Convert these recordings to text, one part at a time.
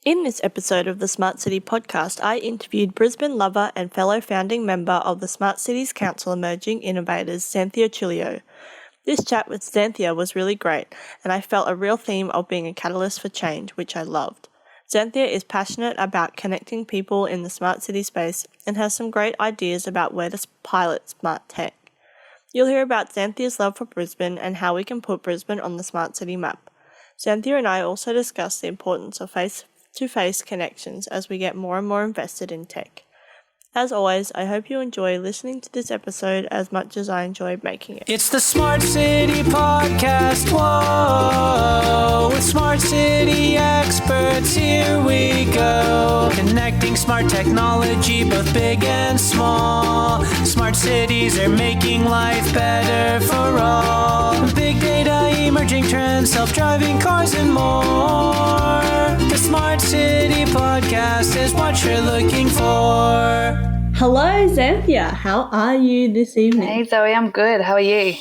In this episode of the Smart City podcast, I interviewed Brisbane lover and fellow founding member of the Smart Cities Council Emerging Innovators, Zanthea Chulio. This chat with Zanthea was really great, and I felt a real theme of being a catalyst for change, which I loved. Zanthea is passionate about connecting people in the smart city space and has some great ideas about where to pilot smart tech. You'll hear about Zanthea's love for Brisbane and how we can put Brisbane on the smart city map. Zanthea and I also discuss the importance of face-to-face connections as we get more and more invested in tech. As always, I hope you enjoy listening to this episode as much as I enjoyed making it. It's the Smart City Podcast, whoa, with Smart City experts, here we go. Connecting smart technology, both big and small. Smart cities are making life better for all. Big data, emerging trends, self-driving cars and more. The Smart City Podcast is what you're looking for. Hello, Zanthea. How are you this evening? Hey, Zoe. I'm good. How are you?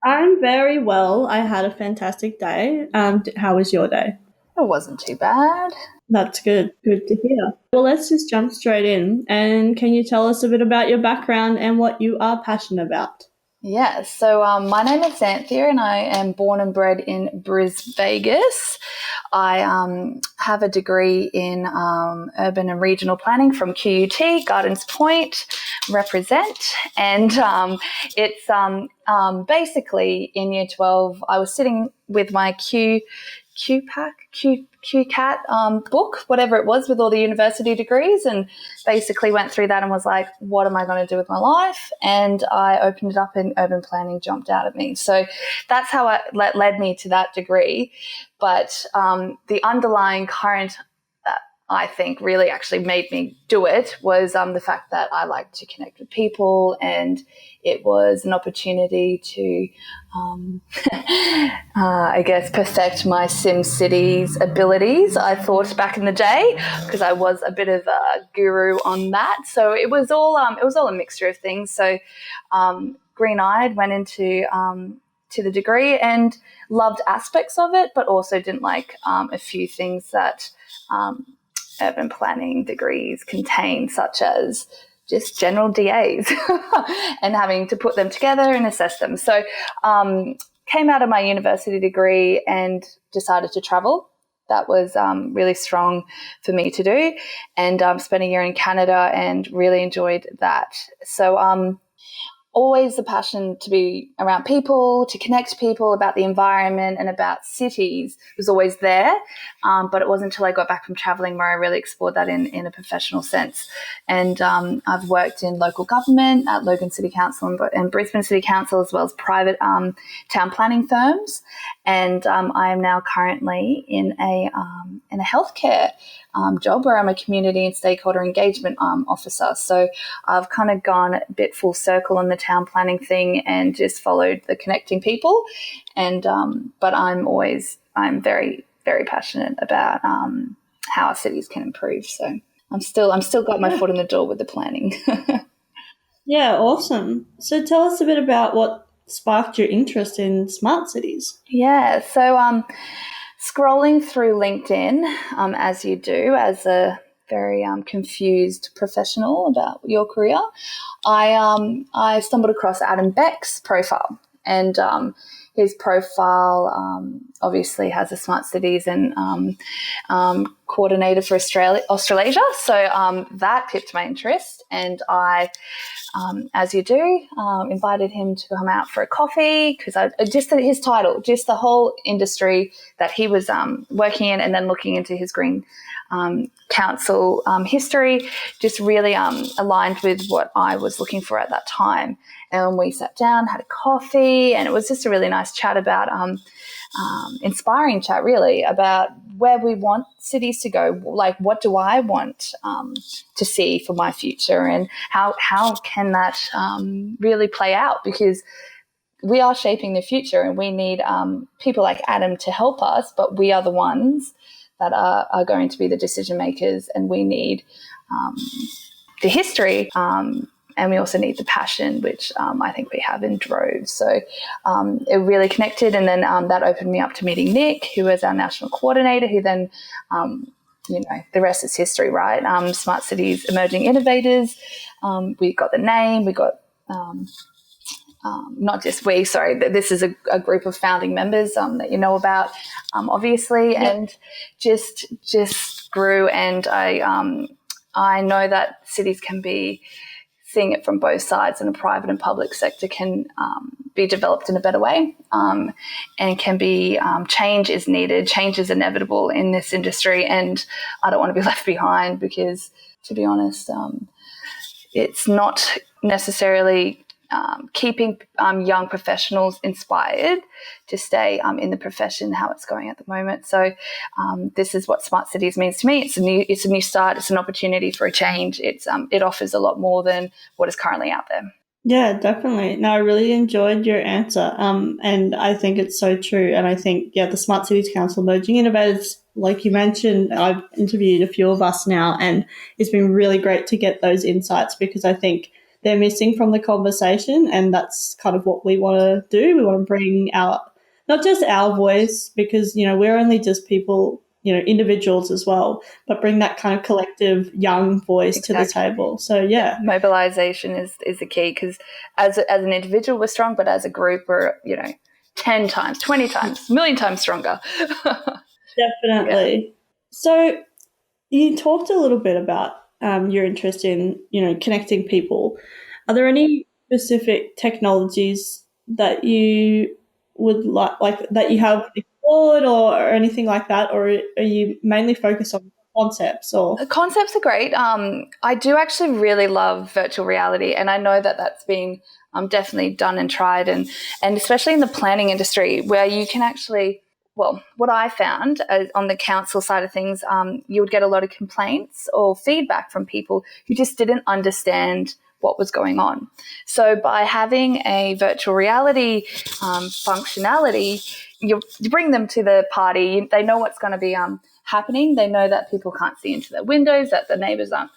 I'm very well. I had a fantastic day. How was your day? It wasn't too bad. That's good. Good to hear. Well, let's just jump straight in. And can you tell us a bit about your background and what you are passionate about? Yeah, so my name is Zanthea and I am born and bred in Brisbane. I have a degree in urban and regional planning from QUT, Gardens Point, represent. And it's basically in Year 12, I was sitting with my QCAT book, whatever it was, with all the university degrees, and basically went through that and was like, what am I going to do with my life? And I opened it up and urban planning jumped out at me. So that's how it led me to that degree. But the underlying current that I think really actually made me do it was the fact that I like to connect with people, and it was an opportunity to I guess perfect my SimCities abilities, I thought back in the day, because I was a bit of a guru on that. So it was all a mixture of things. So green-eyed, went into to the degree and loved aspects of it, but also didn't like a few things that urban planning degrees contain, such as just general DAs and having to put them together and assess them. So came out of my university degree and decided to travel. That was really strong for me to do, and spent a year in Canada and really enjoyed that. So always the passion to be around people, to connect people, about the environment and about cities was always there. But it wasn't until I got back from traveling where I really explored that in a professional sense. And I've worked in local government at Logan City Council and Brisbane City Council, as well as private town planning firms. And I am now currently in a healthcare job where I'm a community and stakeholder engagement officer. So I've kind of gone a bit full circle on the town planning thing and just followed the connecting people. And but I'm very, very passionate about how our cities can improve. So I'm still got my foot in the door with the planning. Yeah, awesome. So tell us a bit about what sparked your interest in smart cities. Yeah, so scrolling through LinkedIn, as you do, as a very confused professional about your career, I stumbled across Adam Beck's profile, and his profile obviously has a smart cities and coordinator for Australasia. So that piqued my interest, and I, as you do, invited him to come out for a coffee, because just his title, just the whole industry that he was working in, and then looking into his green council history, just really aligned with what I was looking for at that time. And we sat down, had a coffee, and it was just a really nice chat about inspiring chat, really, about where we want cities to go. Like, what do I want to see for my future, and how can that really play out? Because we are shaping the future, and we need people like Adam to help us, but we are the ones that are going to be the decision makers, and we need the history, and we also need the passion, which I think we have in droves. So it really connected, and then that opened me up to meeting Nick, who was our national coordinator, who then the rest is history, right? Smart Cities Emerging Innovators. We got the name. We got not just we. Sorry, this is a group of founding members that you know about, obviously, Yep. and just grew. And I know that cities can be seeing it from both sides, and the private and public sector can be developed in a better way, and can be change is needed. Change is inevitable in this industry, and I don't want to be left behind because, to be honest, it's not necessarily keeping young professionals inspired to stay in the profession how it's going at the moment. So this is what Smart Cities means to me. It's a new start. It's an opportunity for a change. It offers a lot more than what is currently out there. Yeah, definitely. No, I really enjoyed your answer. And I think it's so true. And I think, the Smart Cities Council Emerging Innovators, like you mentioned, I've interviewed a few of us now, and it's been really great to get those insights because I think they're missing from the conversation, and that's kind of what we want to do. We want to bring not just our voice, because, we're only just people, individuals as well, but bring that kind of collective young voice to the table. So, yeah. Mobilization is the key, because as an individual, we're strong, but as a group, we're, 10 times, 20 times, a million times stronger. Definitely. Yeah. So you talked a little bit about your interest in, connecting people. Are there any specific technologies that you would like that you have explored or anything like that, or are you mainly focused on concepts? Or the concepts are great. I do actually really love virtual reality, and I know that that's been definitely done and tried, and especially in the planning industry where you can actually. Well, what I found on the council side of things, you would get a lot of complaints or feedback from people who just didn't understand what was going on. So by having a virtual reality functionality, you bring them to the party. They know what's going to be happening. They know that people can't see into their windows, that the neighbours aren't,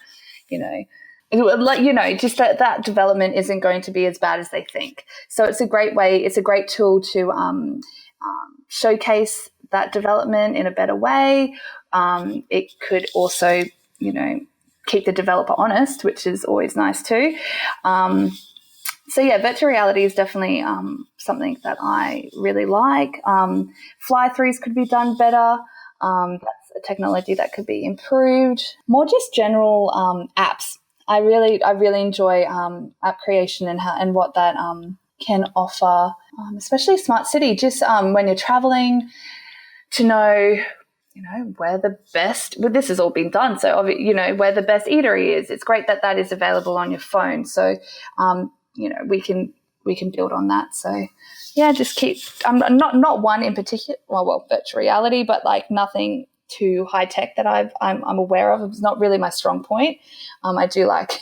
just that development isn't going to be as bad as they think. So it's a great way. It's a great tool to showcase that development in a better way. It could also, keep the developer honest, which is always nice too. Virtual reality is definitely something that I really like. Fly-throughs could be done better. That's a technology that could be improved. More just general apps. I really enjoy app creation and what that can offer, especially smart city. Just when you're traveling, to know, where the best. Well, this has all been done, so where the best eatery is. It's great that is available on your phone. So, we can build on that. So, yeah, just keep. Not one in particular. Well, virtual reality, but like nothing too high tech that I'm aware of. It's not really my strong point. I do like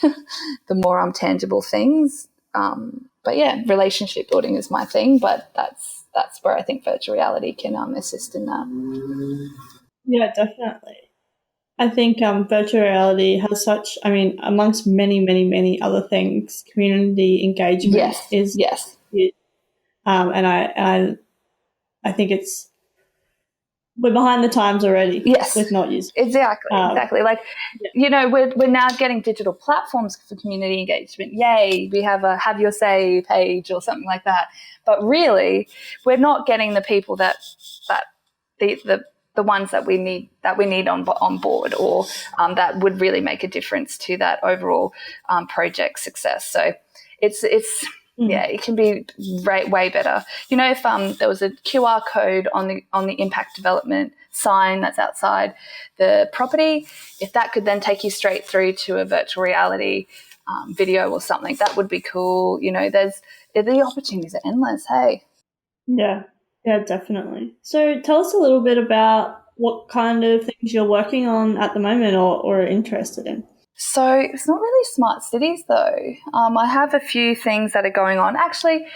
the more tangible things. But yeah, relationship building is my thing, but that's where I think virtual reality can assist in that. Yeah, definitely. I think virtual reality has such, amongst many, many, many other things, community engagement is huge. And I think we're behind the times already. Yes, with not using exactly. Like, we're now getting digital platforms for community engagement. Yay, we have a Have Your Say page or something like that. But really, we're not getting the people that the ones that we need on board, or that would really make a difference to that overall project success. So it's. Yeah, it can be way better. If there was a QR code on the impact development sign that's outside the property, if that could then take you straight through to a virtual reality video or something, that would be cool. The opportunities are endless. Hey. Yeah, definitely. So tell us a little bit about what kind of things you're working on at the moment or are interested in. So it's not really smart cities though. I have a few things that are going on. Actually,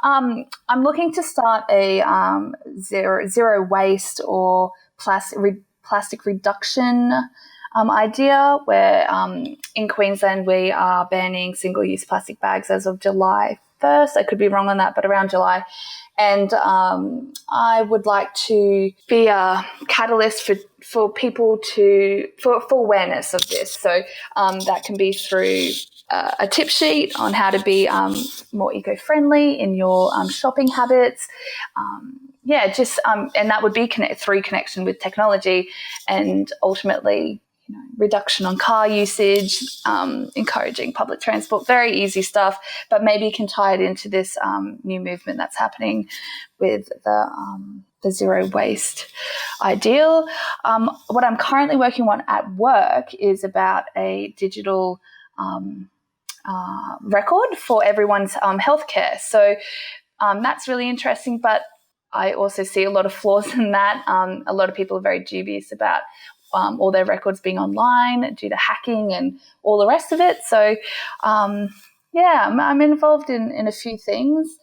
I'm looking to start a zero waste or plastic reduction idea where in Queensland we are banning single-use plastic bags as of July 1st. I could be wrong on that, but around July. And I would like to be a catalyst for people for awareness of this. So that can be through a tip sheet on how to be more eco-friendly in your shopping habits. And that would be through connection with technology and ultimately, reduction on car usage, encouraging public transport, very easy stuff, but maybe you can tie it into this new movement that's happening with the zero waste ideal. What I'm currently working on at work is about a digital record for everyone's healthcare. So that's really interesting, but I also see a lot of flaws in that. A lot of people are very dubious about all their records being online due to hacking and all the rest of it. So, I'm involved in a few things.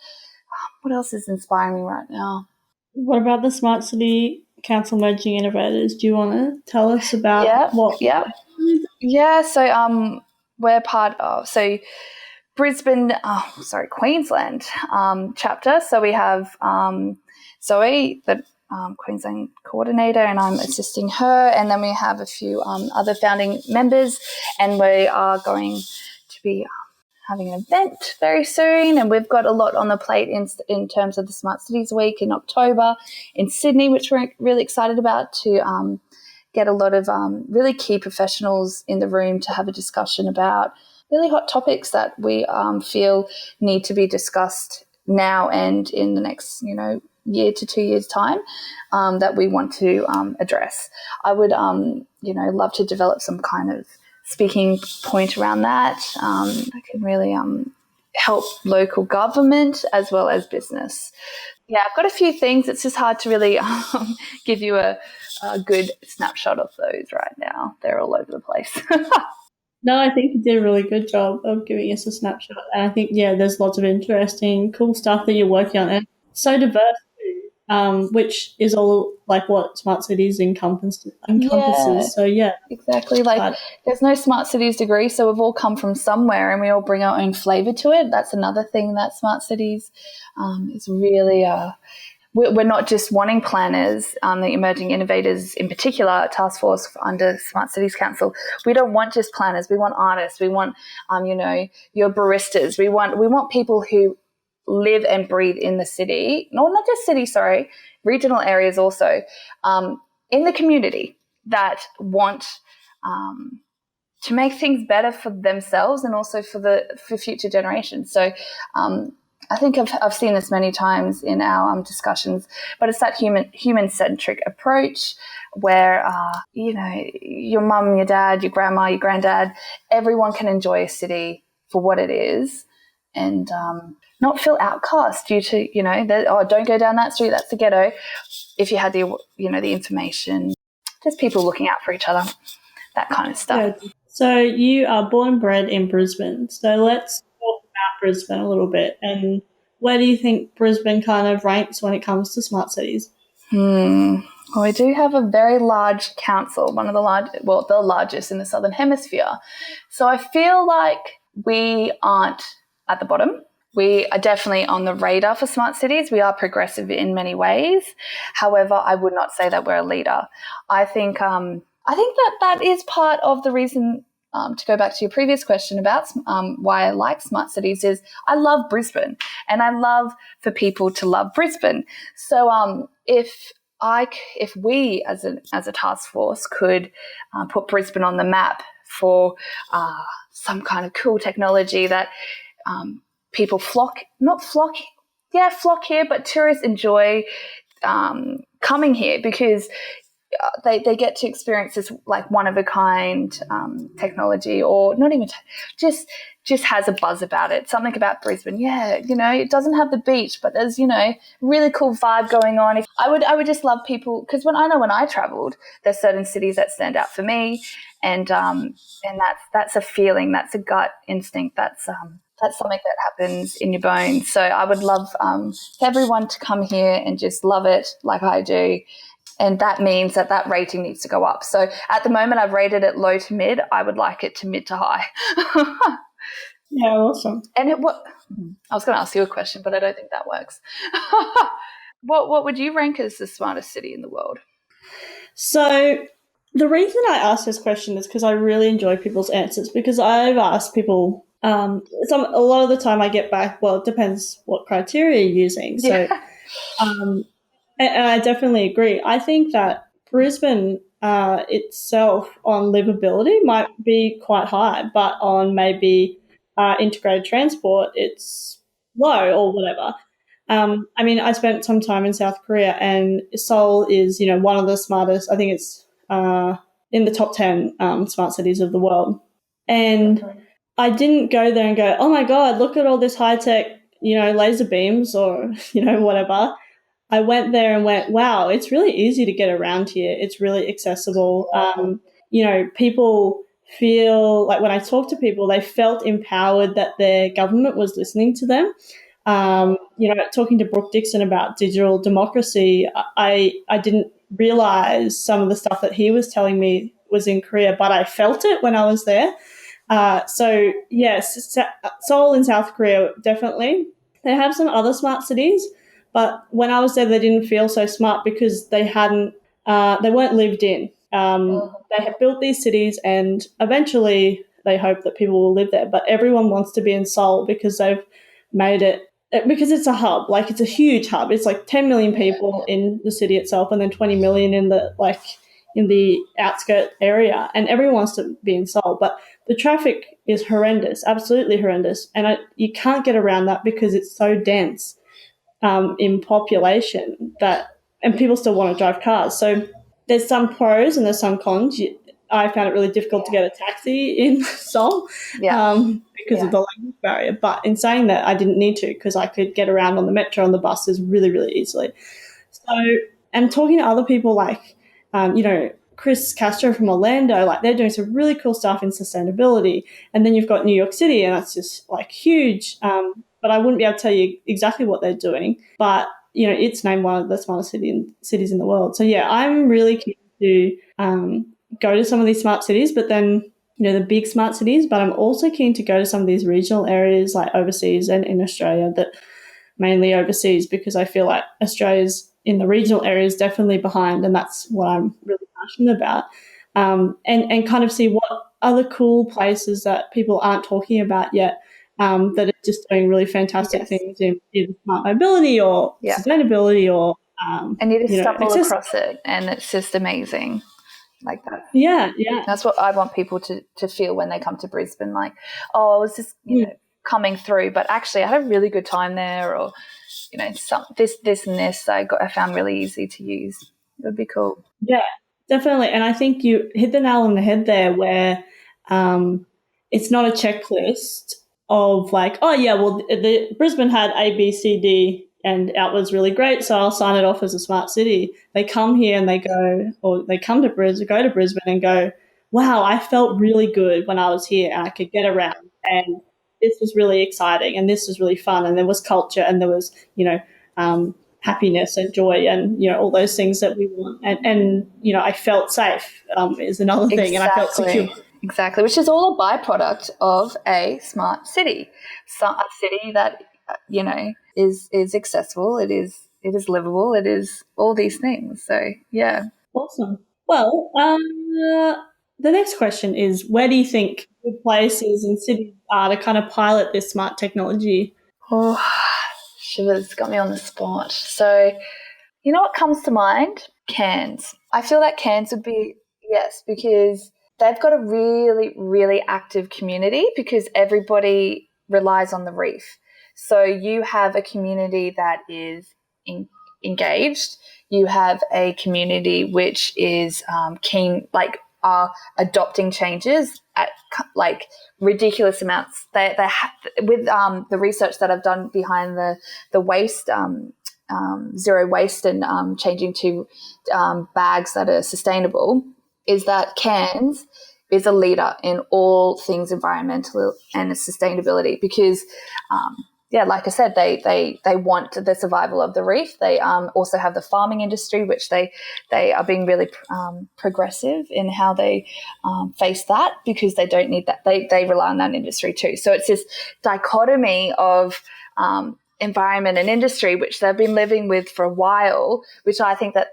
What else is inspiring me right now? What about the Smart City Council Merging Innovators? Do you want to tell us about what? Yeah, so we're part of Queensland chapter. So we have Zoe, the Queensland coordinator, and I'm assisting her. And then we have a few other founding members, and we are going to be having an event very soon. And we've got a lot on the plate in terms of the Smart Cities Week in October in Sydney, which we're really excited about to get a lot of really key professionals in the room to have a discussion about really hot topics that we feel need to be discussed now and in the next, year to 2 years' time that we want to address. I would, love to develop some kind of speaking point around that. That can really help local government as well as business. Yeah, I've got a few things. It's just hard to really give you a good snapshot of those right now. They're all over the place. No, I think you did a really good job of giving us a snapshot. And I think, there's lots of interesting, cool stuff that you're working on. And so diverse too, which is all like what Smart Cities encompasses. So, exactly. Like there's no Smart Cities degree, so we've all come from somewhere and we all bring our own flavour to it. That's another thing that Smart Cities is really we're not just wanting planners, the emerging innovators in particular, task force under Smart Cities Council. We don't want just planners. We want artists. We want, your baristas. We want people who live and breathe in the city. No, not just city, sorry, regional areas also, in the community that want to make things better for themselves and also for future generations. So, I think I've seen this many times in our discussions, but it's that human-centric approach where, your mum, your dad, your grandma, your granddad, everyone can enjoy a city for what it is and not feel outcast due to, don't go down that street, that's the ghetto. If you had the information, just people looking out for each other, that kind of stuff. Yeah. So you are born and bred in Brisbane. So let's talk about Brisbane a little bit. And where do you think Brisbane kind of ranks when it comes to smart cities? Well, we do have a very large council, the largest in the Southern Hemisphere. So I feel like we aren't at the bottom. We are definitely on the radar for smart cities. We are progressive in many ways. However, I would not say that we're a leader. I think that is part of the reason, to go back to your previous question about why I like smart cities, is I love Brisbane and I love for people to love Brisbane. So if we as a task force could put Brisbane on the map for some kind of cool technology that people flock here, but tourists enjoy coming here because they get to experience this like one of a kind technology, or not even just has a buzz about it. Something about Brisbane, it doesn't have the beach, but there's really cool vibe going on. I would just love people, because when I travelled, there's certain cities that stand out for me, and that's a feeling, that's a gut instinct, that's something that happens in your bones. So I would love for everyone to come here and just love it like I do. And that means that rating needs to go up. So at the moment, I've rated it low to mid. I would like it to mid to high. Yeah, awesome. And I was going to ask you a question, but I don't think that works. What would you rank as the smartest city in the world? So the reason I ask this question is because I really enjoy people's answers, because I've asked people a lot of the time I get back, well, it depends what criteria you're using. So and I definitely agree. I think that Brisbane itself on livability might be quite high, but on maybe integrated transport, it's low or whatever. I mean, I spent some time in South Korea, and Seoul is, one of the smartest. I think it's in the top 10 smart cities of the world. And I didn't go there and go, oh my God, look at all this high tech, laser beams or, whatever. I went there and went, wow, it's really easy to get around here. It's really accessible. People feel like when I talk to people, they felt empowered that their government was listening to them. Talking to Brooke Dixon about digital democracy, I didn't realize some of the stuff that he was telling me was in Korea, but I felt it when I was there. So yes, Seoul in South Korea, definitely. They have some other smart cities, but when I was there, they didn't feel so smart because they weren't lived in. They have built these cities, and eventually they hope that people will live there. But everyone wants to be in Seoul because they've made it, because it's a hub. Like, it's a huge hub. It's like 10 million people in the city itself, and then 20 million in the outskirt area, and everyone wants to be in Seoul. But the traffic is horrendous, absolutely horrendous, and you can't get around that because it's so dense in population and people still want to drive cars. So there's some pros and there's some cons. I found it really difficult to get a taxi in Seoul because of the language barrier. But in saying that, I didn't need to, because I could get around on the metro and the buses really, really easily. So, and talking to other people like, Chris Castro from Orlando, like, they're doing some really cool stuff in sustainability. And then you've got New York City, and that's just like huge. But I wouldn't be able to tell you exactly what they're doing. But, it's named one of the smartest cities in the world. So, yeah, I'm really keen to go to some of these smart cities, but then, the big smart cities. But I'm also keen to go to some of these regional areas, like overseas and in Australia, that mainly overseas, because I feel like Australia's in the regional areas definitely behind, and that's what I'm really passionate about. And kind of see what other cool places that people aren't talking about yet, that are just doing really fantastic things in either smart mobility or sustainability or and you just stumble across it, and it's just amazing. Like that. Yeah. That's what I want people to feel when they come to Brisbane. Like, oh, I was just coming through, but actually I had a really good time there, or this and this I found really easy to use. It would be cool. Yeah, definitely. And I think you hit the nail on the head there, where it's not a checklist of like, oh yeah, well, the Brisbane had A, B, C, D, and that was really great, so I'll sign it off as a smart city. They come here and they come to Brisbane, go to Brisbane and go, wow, I felt really good when I was here, and I could get around, and this was really exciting, and this was really fun, and there was culture, and there was, happiness and joy, and, all those things that we want. And I felt safe is another thing, and I felt secure. Exactly, which is all a byproduct of a smart city. So a city that, is accessible, it is livable, it is all these things. So, yeah. Awesome. Well, the next question is, where do you think good places and cities are to kind of pilot this smart technology? Oh, shivers, got me on the spot. So, what comes to mind? Cairns. I feel that Cairns would be, yes, because they've got a really, really active community, because everybody relies on the reef. So you have a community that is engaged. You have a community which is keen, like, are adopting changes at like ridiculous amounts. They with the research that I've done behind the waste, zero waste, and changing to bags that are sustainable, is that Cairns is a leader in all things environmental and sustainability, because like I said, they want the survival of the reef. They also have the farming industry, which they are being really progressive in how they face that, because they don't need that. They rely on that industry too. So it's this dichotomy of environment and industry, which they've been living with for a while, which I think that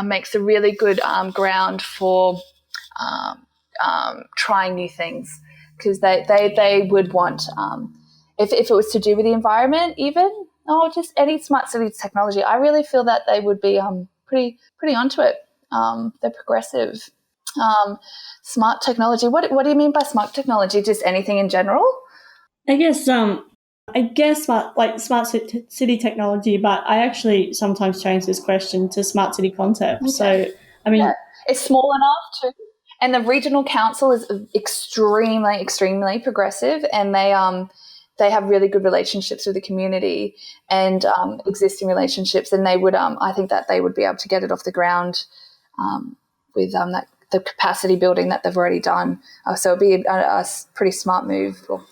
makes a really good ground for trying new things, because they would want, if it was to do with the environment even, or just any smart city technology, I really feel that they would be pretty onto it. They're progressive. Smart technology, what do you mean by smart technology? Just anything in general? I guess smart city technology, but I actually sometimes change this question to smart city concept. Okay. So, I mean, it's small enough too. And the regional council is extremely progressive, and they have really good relationships with the community and existing relationships, and they would I think that they would be able to get it off the ground with the capacity building that they've already done. So it'd be a pretty smart move, or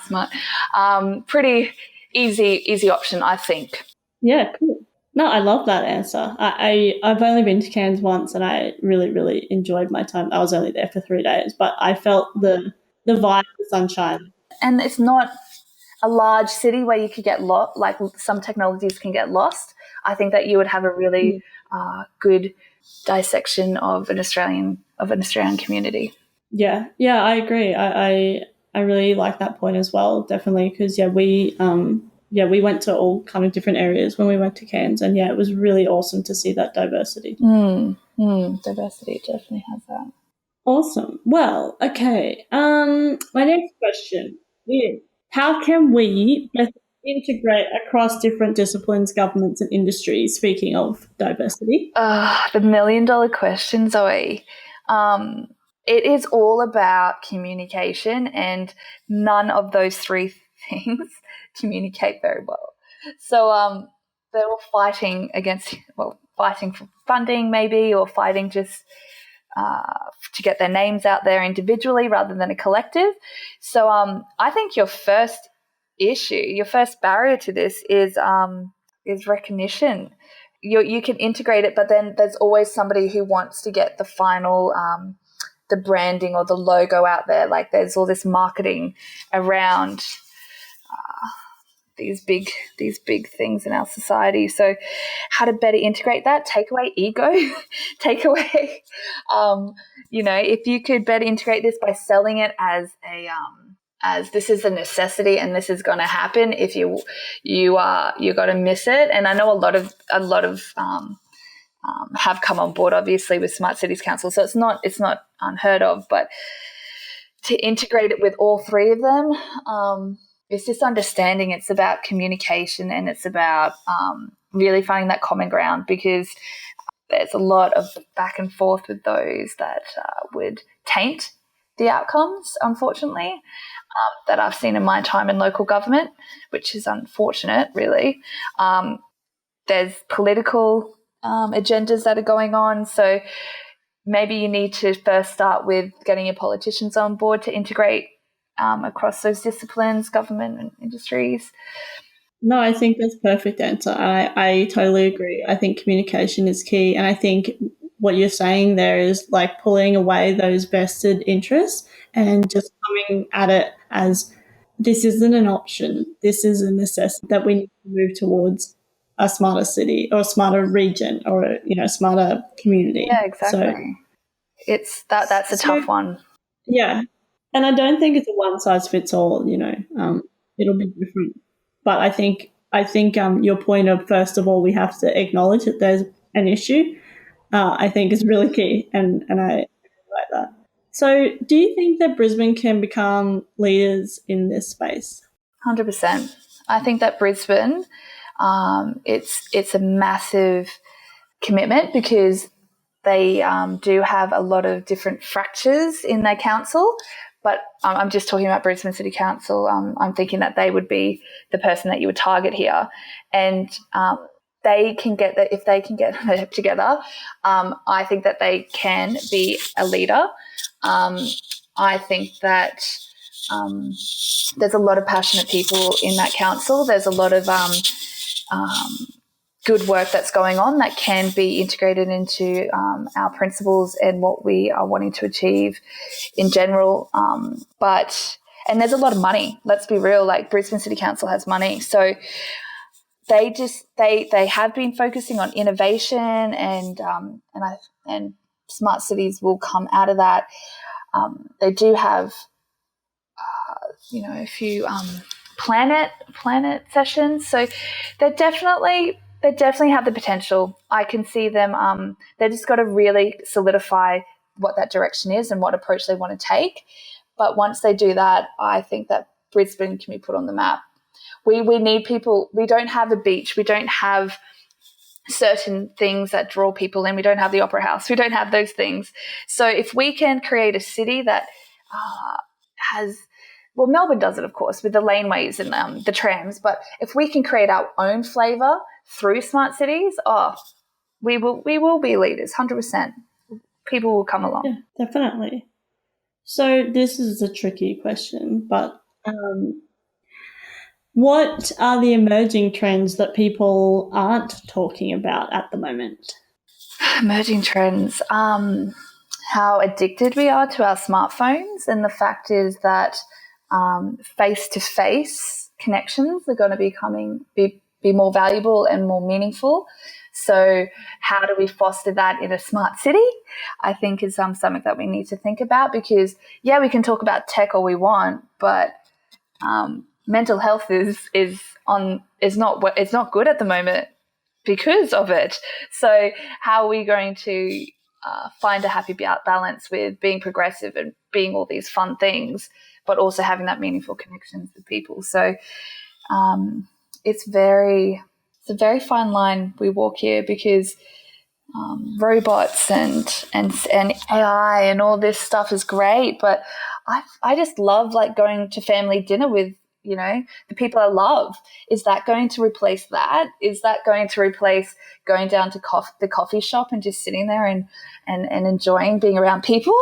smart, pretty easy option, I think. Yeah, cool. No, I love that answer. I've only been to Cairns once, and I really enjoyed my time. I was only there for 3 days, but I felt the vibe, the sunshine. And it's not a large city where you could get lost, like some technologies can get lost. I think that you would have a really good dissection of an Australian community. Yeah, I agree. I really like that point as well, definitely, because we went to all kind of different areas when we went to Cairns, and it was really awesome to see that diversity. Diversity definitely has that. Awesome. Well, okay. My next question is, how can we best integrate across different disciplines, governments, and industries? Speaking of diversity, the $1 million question, Zoe. It is all about communication, and none of those three things communicate very well. So they were fighting for funding maybe, or fighting just to get their names out there individually rather than a collective. So I think your first barrier to this is recognition. You can integrate it, but then there's always somebody who wants to get the final the branding or the logo out there. Like there's all this marketing around these big things in our society. So how to better integrate that? Take away ego. Take away if you could better integrate this by selling it as as this is a necessity and this is going to happen if you got to miss it. And I know a lot of have come on board, obviously, with Smart Cities Council, so it's not unheard of. But to integrate it with all three of them, it's just understanding. It's about communication, and it's about really finding that common ground, because there's a lot of back and forth with those that would taint the outcomes, unfortunately, that I've seen in my time in local government, which is unfortunate, really. There's political agendas that are going on, so maybe you need to first start with getting your politicians on board to integrate across those disciplines, government and industries. No, I think that's a perfect answer. I totally agree. I think communication is key, and I think what you're saying there is like pulling away those vested interests and just coming at it as this isn't an option. This is a necessity that we need to move towards a smarter city or a smarter region or a smarter community. Yeah, exactly. So, it's that's a tough one. Yeah, and I don't think it's a one size fits all. It'll be different. But I think your point of, first of all, we have to acknowledge that there's an issue, I think is really key, and I like that. So do you think that Brisbane can become leaders in this space? 100%. I think that Brisbane, it's a massive commitment, because they do have a lot of different fractures in their council. But I'm just talking about Brisbane City Council. I'm thinking that they would be the person that you would target here. And they can get that, if they can get it together, I think that they can be a leader. I think that there's a lot of passionate people in that council. There's a lot of good work that's going on that can be integrated into our principles and what we are wanting to achieve in general. And there's a lot of money. Let's be real. Like Brisbane City Council has money, so they have been focusing on innovation and smart cities will come out of that. They do have a few planet sessions, so they definitely have the potential. I can see them. They just got to really solidify what that direction is and what approach they want to take. But once they do that, I think that Brisbane can be put on the map. We need people. We don't have a beach. We don't have certain things that draw people in. We don't have the Opera House. We don't have those things. So if we can create a city that has, well, Melbourne does it, of course, with the laneways and the trams. But if we can create our own flavour through smart cities, we will be leaders, 100%. People will come along. Yeah, definitely. So this is a tricky question, but what are the emerging trends that people aren't talking about at the moment? Emerging trends. How addicted we are to our smartphones, and the fact is that face-to-face connections are going to be more valuable and more meaningful. So how do we foster that in a smart city, I think is something that we need to think about, because, we can talk about tech all we want, but mental health is not good at the moment because of it. So how are we going to find a happy balance with being progressive and being all these fun things, but also having that meaningful connections with people? So it's a very fine line we walk here, because robots and AI and all this stuff is great, but I just love like going to family dinner with the people I love. Is that going to replace that? Is that going to replace going down to the coffee shop and just sitting there and enjoying being around people?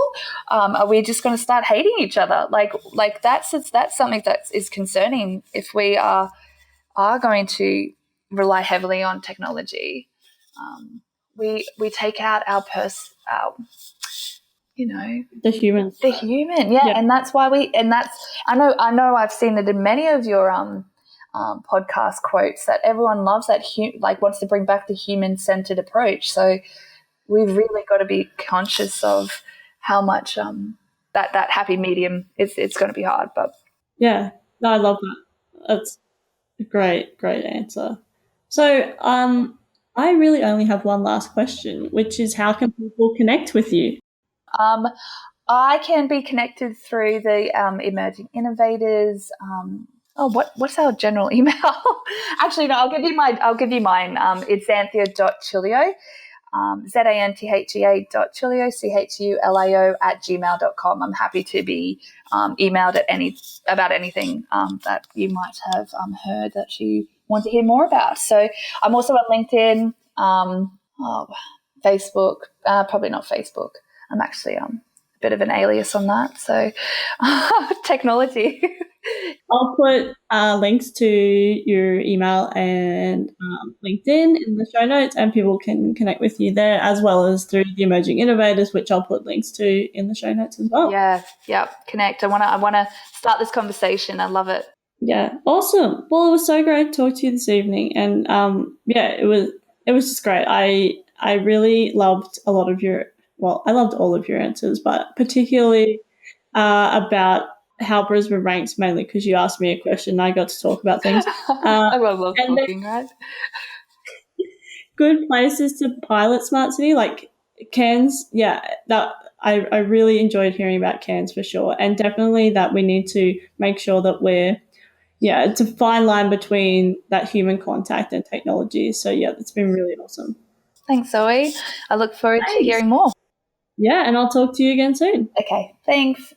Are we just going to start hating each other? Like that's something that is concerning if we are going to rely heavily on technology. We take out the human, and that's why I know I've seen it in many of your podcast quotes that everyone loves that wants to bring back the human-centered approach. So we've really got to be conscious of how much that happy medium it's going to be hard. But no, I love that. That's a great answer. So I really only have one last question, which is, how can people connect with you? I can be connected through the Emerging Innovators. What's our general email? Actually, no, I'll give you mine. It's Zanthea.Chulio, Zanthea.Chulio, CHULIO @gmail.com. I'm happy to be emailed about anything that you might have heard that you want to hear more about. So I'm also on LinkedIn, Facebook, probably not Facebook. I'm actually a bit of an alias on that. So technology. I'll put links to your email and LinkedIn in the show notes, and people can connect with you there, as well as through the Emerging Innovators, which I'll put links to in the show notes as well. Yeah, connect. I want to start this conversation. I love it. Yeah, awesome. Well, it was so great to talk to you this evening, and it was just great. I really loved I loved all of your answers, but particularly about how Brisbane ranks, mainly because you asked me a question and I got to talk about things. I love talking, right? Good places to pilot smart city, like Cairns. That I really enjoyed hearing about Cairns for sure, and definitely that we need to make sure that it's a fine line between that human contact and technology. So it's been really awesome. Thanks, Zoe. I look forward to hearing more. Yeah, and I'll talk to you again soon. Okay, thanks.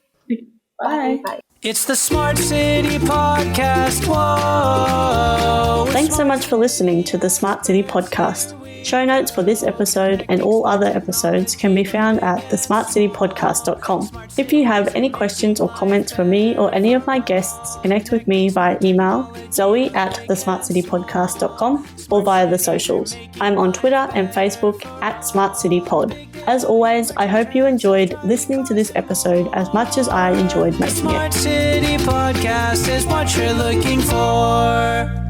Bye. Bye. It's the Smart City Podcast. Whoa. Thanks so much for listening to the Smart City Podcast. Show notes for this episode and all other episodes can be found at thesmartcitypodcast.com. If you have any questions or comments for me or any of my guests, connect with me via email, zoe@thesmartcitypodcast.com, or via the socials. I'm on Twitter and Facebook @SmartCityPod. As always, I hope you enjoyed listening to this episode as much as I enjoyed making it. Smart City Podcast is what you're looking for.